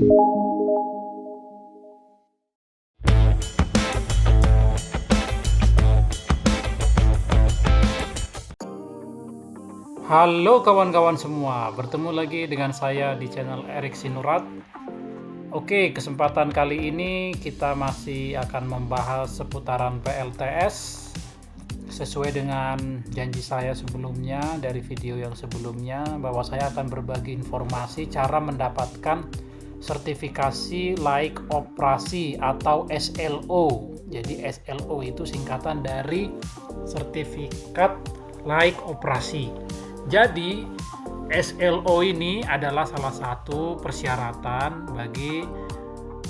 Halo kawan-kawan semua, bertemu lagi dengan saya di channel Erik Sinurat. Oke, kesempatan kali ini kita masih akan membahas seputaran PLTS sesuai dengan janji saya sebelumnya dari video yang sebelumnya, bahwa saya akan berbagi informasi cara mendapatkan sertifikasi layak operasi atau SLO. Jadi SLO itu singkatan dari sertifikat layak operasi. Jadi SLO ini adalah salah satu persyaratan bagi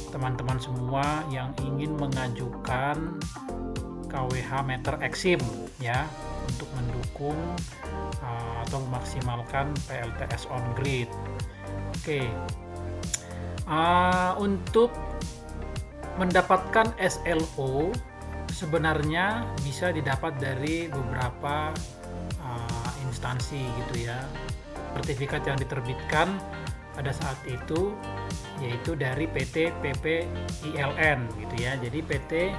teman-teman semua yang ingin mengajukan KWH meter Exim ya, untuk mendukung atau memaksimalkan PLTS on grid. Oke, untuk mendapatkan SLO sebenarnya bisa didapat dari beberapa instansi gitu ya. Sertifikat yang diterbitkan pada saat itu yaitu dari PT PPILN gitu ya. Jadi PT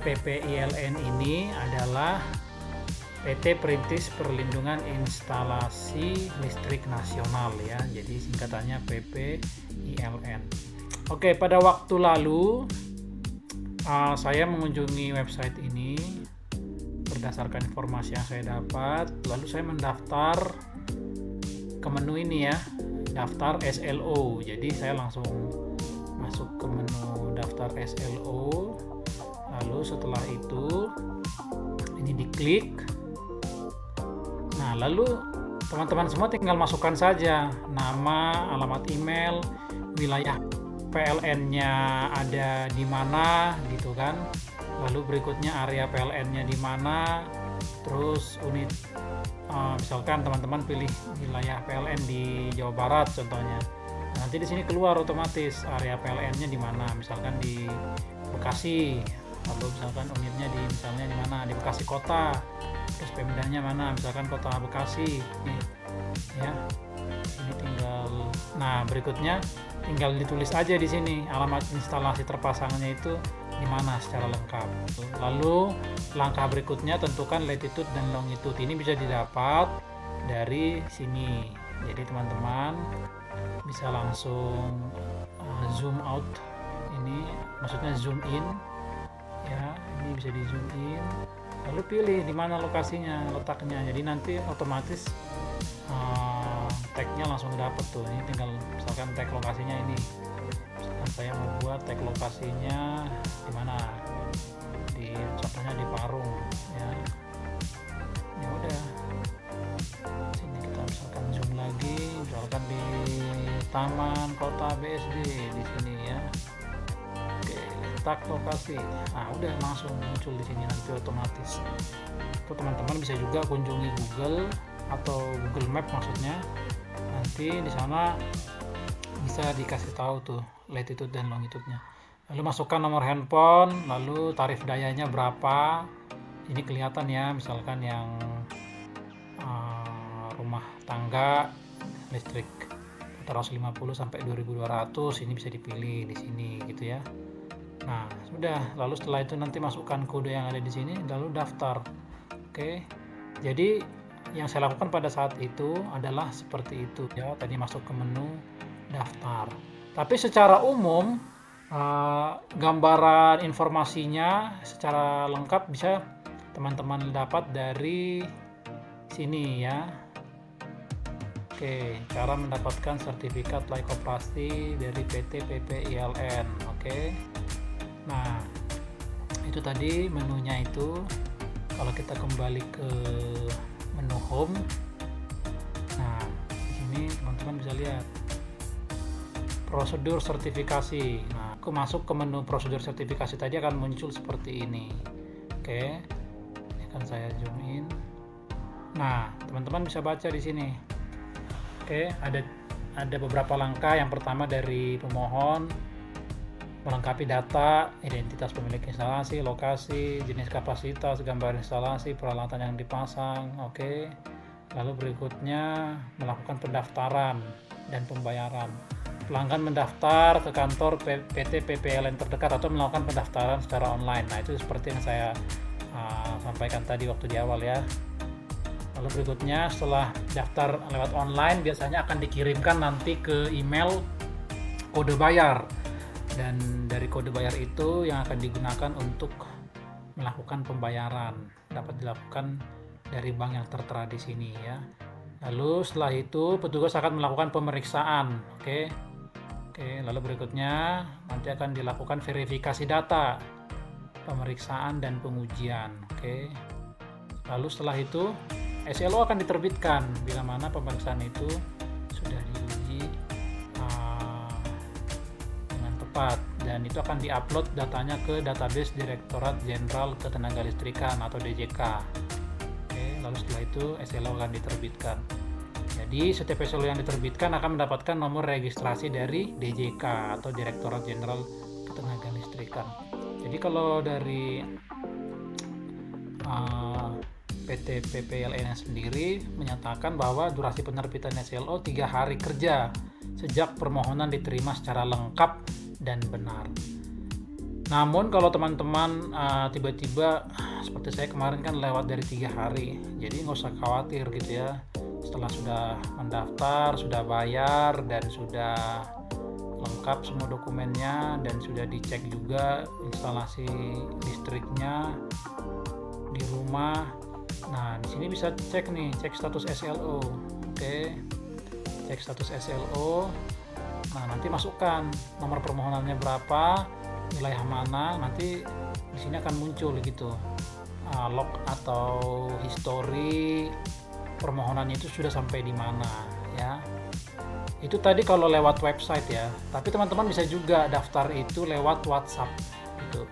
PPILN ini adalah PT Perintis Perlindungan Instalasi Listrik Nasional ya. Jadi singkatannya PPILN. Oke, pada waktu lalu saya mengunjungi website ini berdasarkan informasi yang saya dapat, lalu saya mendaftar ke menu ini ya, daftar SLO. Jadi saya langsung masuk ke menu daftar SLO, lalu setelah itu ini diklik. Nah, lalu teman-teman semua tinggal masukkan saja nama, alamat email, wilayah PLN-nya ada di mana gitu kan. Lalu berikutnya area PLN-nya di mana, terus unit, misalkan teman-teman pilih wilayah PLN di Jawa Barat contohnya. Nah, nanti di sini keluar otomatis area PLN-nya di mana, misalkan di Bekasi, lalu misalkan unitnya di misalnya di mana, di Bekasi Kota, terus Pemdanya mana, misalkan Kota Bekasi nih ya. Ini tinggal, nah berikutnya tinggal ditulis aja di sini alamat instalasi terpasangnya itu di mana secara lengkap. Lalu langkah berikutnya tentukan latitude dan longitude. Ini bisa didapat dari sini. Jadi teman-teman bisa langsung zoom out. Ini maksudnya zoom in ya. Ini bisa di zoom in. Lalu pilih di mana lokasinya, letaknya. Jadi nanti otomatis tagnya langsung dapat tuh. Ini tinggal misalkan tag lokasinya ini. Misalkan saya mau buat tag lokasinya di mana, di contohnya di Parung ya. Ya udah, sini kita misalkan zoom lagi, misalkan di Taman Kota BSD di sini ya. Oke, tag lokasi. Nah udah langsung muncul di sini nanti otomatis. Itu teman-teman bisa juga kunjungi Google atau Google Map maksudnya. Nanti di sana bisa dikasih tahu tuh latitude dan longitude-nya. Lalu masukkan nomor handphone, lalu tarif dayanya berapa. Ini kelihatan ya, misalkan yang rumah tangga listrik 150 sampai 2200, ini bisa dipilih di sini gitu ya. Nah, sudah. Lalu setelah itu nanti masukkan kode yang ada di sini lalu daftar. Oke. Jadi yang saya lakukan pada saat itu adalah seperti itu ya. Tadi masuk ke menu daftar. Tapi secara umum gambaran informasinya secara lengkap bisa teman-teman dapat dari sini ya. Oke, cara mendapatkan sertifikat layak operasi dari PT PPILN. Oke. Nah, itu tadi menunya itu. Kalau kita kembali ke menu home, nah di sini teman-teman bisa lihat prosedur sertifikasi. Nah, aku masuk ke menu prosedur sertifikasi tadi akan muncul seperti ini. Oke, ini akan saya zoom in. Nah, teman-teman bisa baca di sini. Oke, ada beberapa langkah. Yang pertama dari pemohon, melengkapi data, identitas pemilik instalasi, lokasi, jenis kapasitas, gambar instalasi, peralatan yang dipasang. Oke. Lalu berikutnya melakukan pendaftaran dan pembayaran. pelanggan mendaftar ke kantor PT PPLN terdekat atau melakukan pendaftaran secara online. Nah, itu seperti yang saya sampaikan tadi waktu di awal ya. Lalu berikutnya, setelah daftar lewat online, biasanya akan dikirimkan nanti ke email kode bayar, dan dari kode bayar itu yang akan digunakan untuk melakukan pembayaran dapat dilakukan dari bank yang tertera di sini ya. Lalu setelah itu petugas akan melakukan pemeriksaan. Oke, lalu berikutnya nanti akan dilakukan verifikasi data, pemeriksaan dan pengujian. Oke, lalu setelah itu SLO akan diterbitkan bila mana pemeriksaan itu sudah diuji dengan tepat, dan itu akan diupload datanya ke database Direktorat Jenderal Ketenagalistrikan atau DJK. Oke, lalu setelah itu SLO akan diterbitkan. Jadi setiap SLO yang diterbitkan akan mendapatkan nomor registrasi dari DJK atau Direktorat Jenderal Ketenagalistrikan. Jadi kalau dari PT PPLN sendiri menyatakan bahwa durasi penerbitan SLO 3 hari kerja sejak permohonan diterima secara lengkap dan benar. Namun kalau teman-teman tiba-tiba seperti saya kemarin kan lewat dari 3 hari, jadi nggak usah khawatir gitu ya. Setelah sudah mendaftar, sudah bayar, dan sudah lengkap semua dokumennya, dan sudah dicek juga instalasi listriknya di rumah. Nah, di sini bisa cek nih, cek status SLO. Oke, cek status SLO. Nah, nanti masukkan nomor permohonannya berapa, wilayah mana, nanti di sini akan muncul gitu log atau history permohonannya itu sudah sampai di mana ya. Itu tadi kalau lewat website ya, tapi teman-teman bisa juga daftar itu lewat WhatsApp gitu.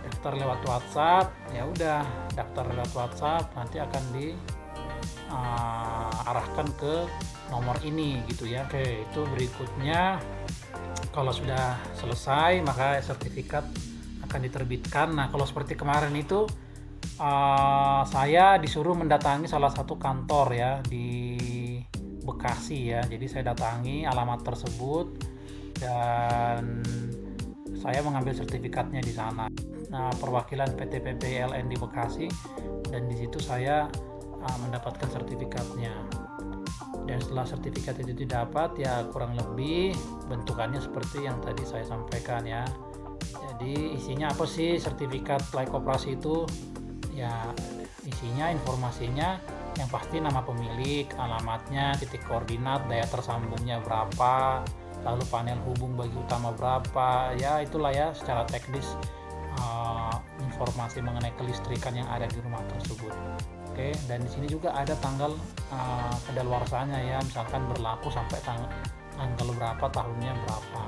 Daftar lewat WhatsApp, ya udah daftar lewat WhatsApp, nanti akan diarahkan ke nomor ini gitu ya. Oke, itu berikutnya kalau sudah selesai maka sertifikat akan diterbitkan. Nah, kalau seperti kemarin itu saya disuruh mendatangi salah satu kantor ya di Bekasi ya. Jadi saya datangi alamat tersebut dan saya mengambil sertifikatnya di sana. Nah, perwakilan PT PPLN di Bekasi, dan di situ saya mendapatkan sertifikatnya. Dan setelah sertifikat itu didapat ya kurang lebih bentukannya seperti yang tadi saya sampaikan ya. Jadi isinya apa sih sertifikat layak operasi itu? Ya isinya, informasinya yang pasti nama pemilik, alamatnya, titik koordinat, daya tersambungnya berapa, lalu panel hubung bagi utama berapa, ya itulah ya secara teknis informasi mengenai kelistrikan yang ada di rumah tersebut. Oke, dan di sini juga ada tanggal kadaluarsanya ya, misalkan berlaku sampai tanggal berapa, tahunnya berapa.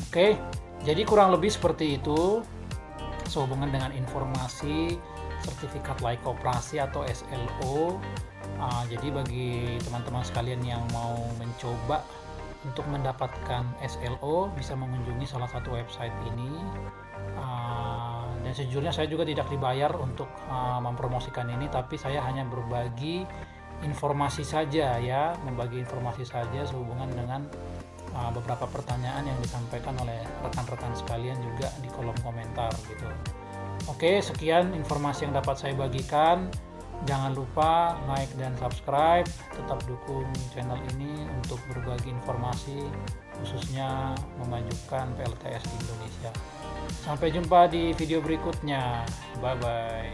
Oke, jadi kurang lebih seperti itu sehubungan dengan informasi sertifikat layak operasi atau SLO. Jadi bagi teman-teman sekalian yang mau mencoba untuk mendapatkan SLO bisa mengunjungi salah satu website ini. Dan sejujurnya saya juga tidak dibayar untuk mempromosikan ini, tapi saya hanya berbagi informasi saja ya, membagi informasi saja sehubungan dengan beberapa pertanyaan yang disampaikan oleh rekan-rekan sekalian juga di kolom komentar gitu. Oke, sekian informasi yang dapat saya bagikan. Jangan lupa like dan subscribe, tetap dukung channel ini untuk berbagi informasi khususnya memajukan PLTS di Indonesia. Sampai jumpa di video berikutnya. Bye bye.